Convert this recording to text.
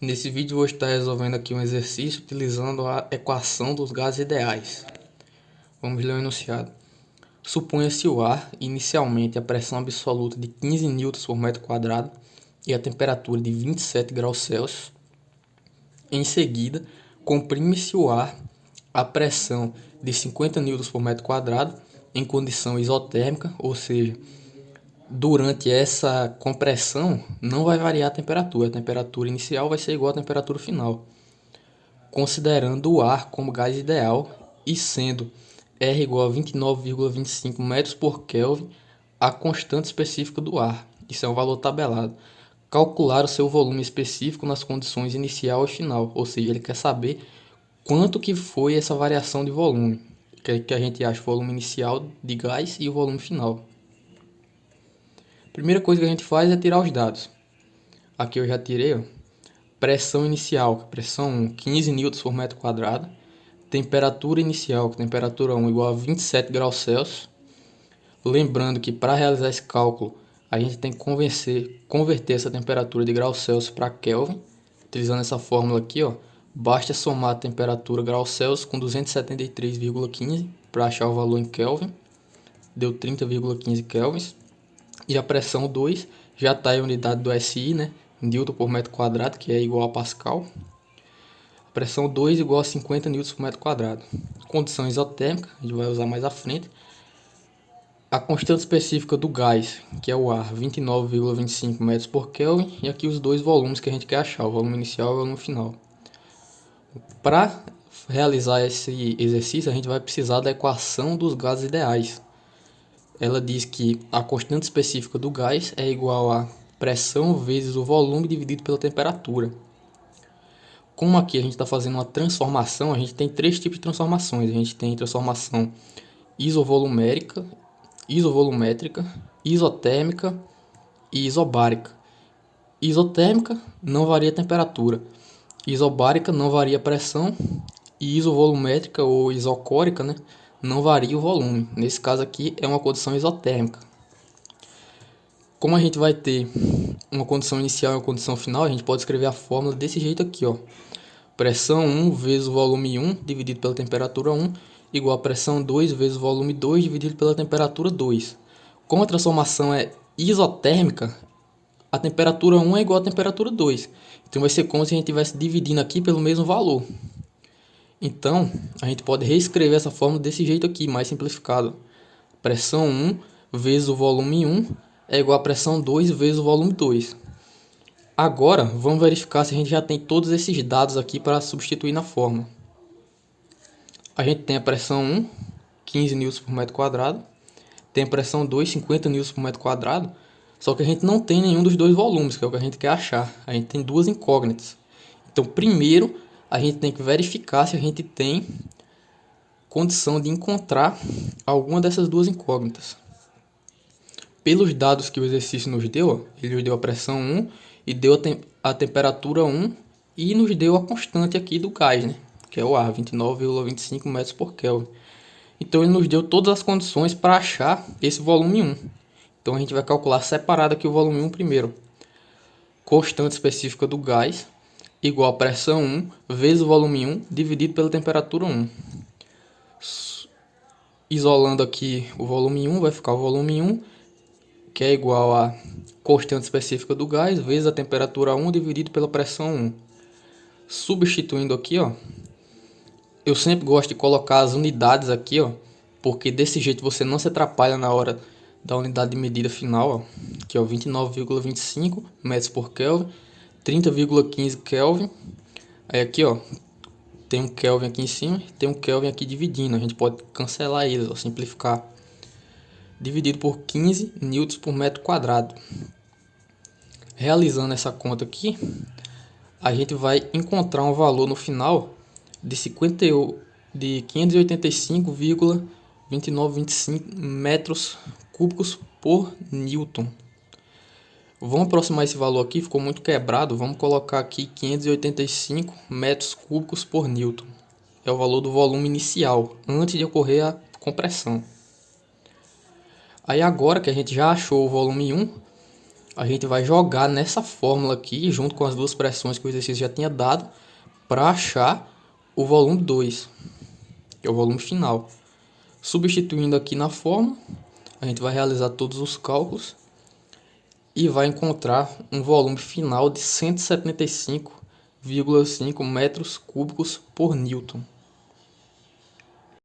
Nesse vídeo vou estar resolvendo aqui um exercício utilizando a equação dos gases ideais. Vamos ler o enunciado. Suponha-se o ar inicialmente a pressão absoluta de 15 newtons por metro quadrado e a temperatura de 27 graus Celsius. Em seguida, comprime-se o ar a pressão de 50 newtons por metro quadrado em condição isotérmica, ou seja, durante essa compressão não vai variar a temperatura inicial vai ser igual à temperatura final, considerando o ar como gás ideal e sendo R igual a 29,25 metros por Kelvin, a constante específica do ar. Isso é um valor tabelado. Calcular o seu volume específico nas condições inicial e final, ou seja, ele quer saber quanto que foi essa variação de volume, que a gente acha o volume inicial de gás e o volume final. Primeira coisa que a gente faz é tirar os dados. Aqui eu já tirei, ó. Pressão inicial, pressão 1, 15 newtons por metro quadrado. Temperatura inicial, temperatura 1 igual a 27 graus Celsius. Lembrando que para realizar esse cálculo, a gente tem que converter essa temperatura de graus Celsius para Kelvin. Utilizando essa fórmula aqui, ó, basta somar a temperatura graus Celsius com 273,15 para achar o valor em Kelvin. Deu 30,15 kelvins. E a pressão 2 já está em unidade do SI, né? Newton por metro quadrado, que é igual a Pascal. A pressão 2 igual a 50 newtons por metro quadrado. Condição isotérmica, a gente vai usar mais à frente. A constante específica do gás, que é o ar, 29,25 metros por Kelvin. E aqui os dois volumes que a gente quer achar, o volume inicial e o volume final. Para realizar esse exercício, a gente vai precisar da equação dos gases ideais. Ela diz que a constante específica do gás é igual a pressão vezes o volume dividido pela temperatura. Como aqui a gente está fazendo uma transformação, a gente tem três tipos de transformações. A gente tem transformação isovolumétrica, isotérmica e isobárica. Isotérmica não varia a temperatura, isobárica não varia a pressão e isovolumétrica ou isocórica, né, não varia o volume. Nesse caso aqui é uma condição isotérmica. Como a gente vai ter uma condição inicial e uma condição final, a gente pode escrever a fórmula desse jeito aqui, ó. Pressão 1 vezes o volume 1 dividido pela temperatura 1 igual a pressão 2 vezes o volume 2 dividido pela temperatura 2. Como a transformação é isotérmica, a temperatura 1 é igual à temperatura 2. Então vai ser como se a gente estivesse dividindo aqui pelo mesmo valor. Então, a gente pode reescrever essa fórmula desse jeito aqui, mais simplificado. Pressão 1 vezes o volume 1 é igual a pressão 2 vezes o volume 2. Agora, vamos verificar se a gente já tem todos esses dados aqui para substituir na fórmula. A gente tem a pressão 1, 15 newtons por metro quadrado. Tem a pressão 2, 50 newtons por metro quadrado. Só que a gente não tem nenhum dos dois volumes, que é o que a gente quer achar. A gente tem duas incógnitas. Então, primeiro, a gente tem que verificar se a gente tem condição de encontrar alguma dessas duas incógnitas. Pelos dados que o exercício nos deu, ó, ele nos deu a pressão 1 e deu a temperatura 1 e nos deu a constante aqui do gás, né, que é o ar, 29,25 metros por Kelvin. Então ele nos deu todas as condições para achar esse volume 1. Então a gente vai calcular separado aqui o volume 1 primeiro. Constante específica do gás igual a pressão 1 vezes o volume 1 dividido pela temperatura 1. Isolando aqui o volume 1, vai ficar o volume 1, que é igual a constante específica do gás vezes a temperatura 1 dividido pela pressão 1. Substituindo aqui, ó, eu sempre gosto de colocar as unidades aqui, ó, porque desse jeito você não se atrapalha na hora da unidade de medida final, ó, que é o 29,25 metros por Kelvin, 30,15 Kelvin. Aí aqui, ó, tem um Kelvin aqui em cima, tem um Kelvin aqui dividindo. A gente pode cancelar eles, ó, simplificar. Dividido por 15 newtons por metro quadrado. Realizando essa conta aqui, a gente vai encontrar um valor no final de 585,2925 metros cúbicos por Newton. Vamos aproximar esse valor aqui, ficou muito quebrado. Vamos colocar aqui 585 metros cúbicos por Newton. É o valor do volume inicial, antes de ocorrer a compressão. Aí agora que a gente já achou o volume 1, a gente vai jogar nessa fórmula aqui, junto com as duas pressões que o exercício já tinha dado, para achar o volume 2, que é o volume final. Substituindo aqui na fórmula, a gente vai realizar todos os cálculos e vai encontrar um volume final de 175,5 metros cúbicos por Newton.